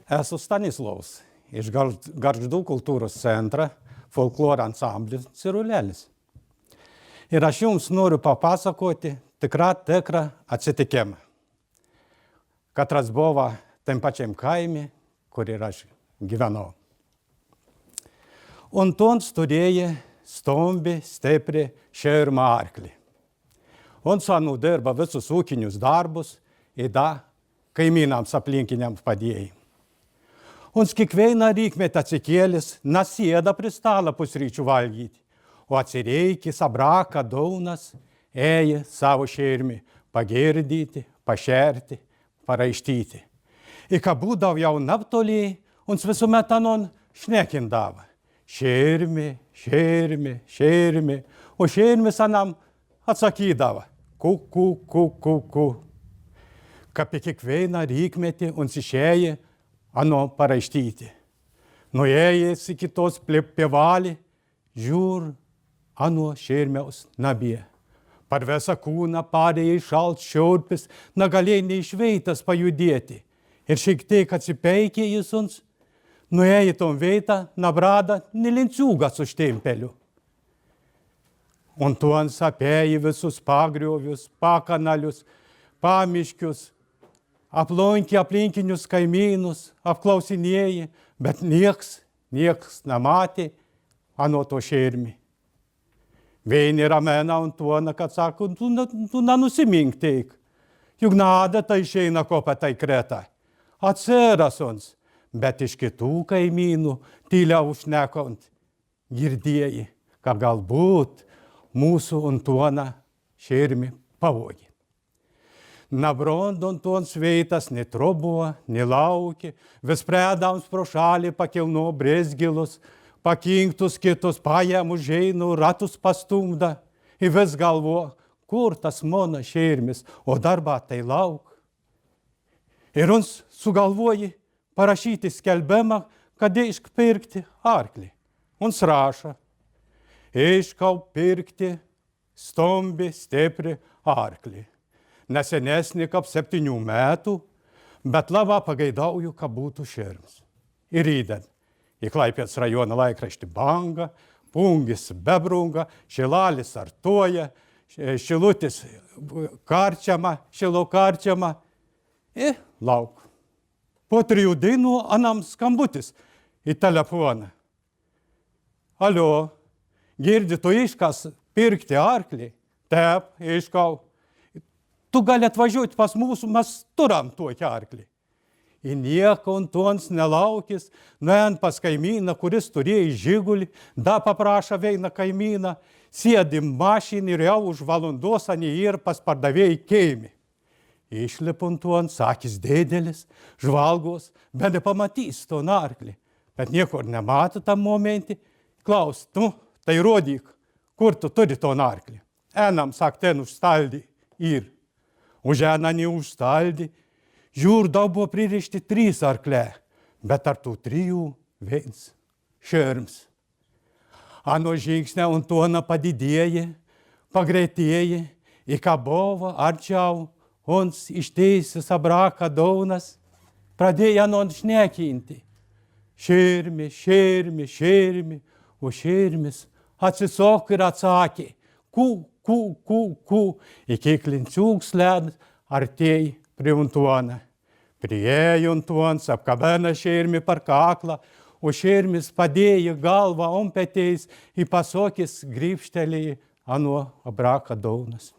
Esu Stanislovas iš Gargždų kultūros centro folkloro ansamblis Cirulelis. Ir aš jums noriu papasakoti tikrą atsitikimą. Katras buvo tam pačiam kaime, kur ir aš gyvenau. Antons turėjo stambi, stipri šermą arklį. On sanu dirba visus ūkinius darbus ir da kaimynams aplinkiniams padėjai. Ons kiekvieną rykmetą atsikėlis nasėda prie stalo pusryčių valgyti, o atsireikis abraka daunas ėja savo šermį pagirdyti, pašerti, paraištyti. Ir ką būdavo jau naptoliai, ons visuomet anon šnekindavo. Šermi, šermi, šermi, o šermis anam atsakydavo. Ku. Apie kiekvieną rykmetį ons išėja ano paraištyti. Nuėjęs į kitos pievalį, žiūr, ano šermiaus nabie. Per visą kūną padėjai šalt šiurpis, negalėjai neišveitas pajudėti. Ir šiek tiek atsipeikė jis ons, nuėjo tom veitą, nabrada, nelinciūgas už tempelių. Antuons apėjo visus pagriovius, pakanalius, pamiškius, aplankė aplinkinius kaimynus, apklausinėjai, bet nieks nematė ano to šermį. Vieni ramena Antuoną, kad sako, tu nenusimink teik, juk nada tai išeina kopa tai kreta. Atsiras ons, bet iš kitų kaimynų tyliau šnekant girdėjai, kad galbūt mūsų Antuoną šermį pavogė. Nabrond Antuons veitas netrobuo, nelaukė, vis predams pro šalį pakilno brezgilus, pakinktus kitus pajam užeinu, ratus pastumda, ir vis galvo, kur tas mano šermis, o darba tai lauk. Ir ons sugalvoji parašyti skelbimą, kad išpirkti arklį. Ons rašo, iškau pirkti stambi, stipri arklį. Nesenesnį kaip 7 metų, bet lava pageidauju, kad būtų šerms. Ir ryden į Klaipėdos rajono laikraštį Banga, Pungis Bebrunga, Šilalis Artoja, Šilutis karčiama, Šilo karčiama. Ir lauk. Po 3 dienų anam skambutis į telefoną. Alio, girdi, tu iškas pirkti arklį? Taip, iškau. Tu gali atvažiuoti pas mūsų, mes turam tokį arklį. Ir nieko Antuons nelaukis, nuėjant pas kaimyną, kuris turėjo žigulį, da paprašo veina kaimyną, sėdi mašinį ir jau už valandos anie ir pas pardavėjai keimi. Išlip Antuons, akis dėdelis, žvalgos, bet nepamatys to arklį. Bet niekur nemato tam momentį. Klaus, tu, tai rodyk, kur tu turi to arklį. Enam, sak, ten užstaldį ir. Už eną neužstaldį, žiūr, daug buvo pririšti 3 arklė, bet tarp tų 3 viens šerms. Ano žingsnė Antuoną padidėja, pagreitėja, į ką buvo arčiau, ons išteisis abraka daunas, pradėjo anon šnekinti. Šermi, šermi, šermi, o šermis atsisok ir atsakė, ku, iki klinciūks led artėjai prie Antuoną. Priėjo Antuons, apkabena šermį per kaklą, o šermis padėjo galvą ant peties ir pasokis grįžtelėjai ano abraka daunas.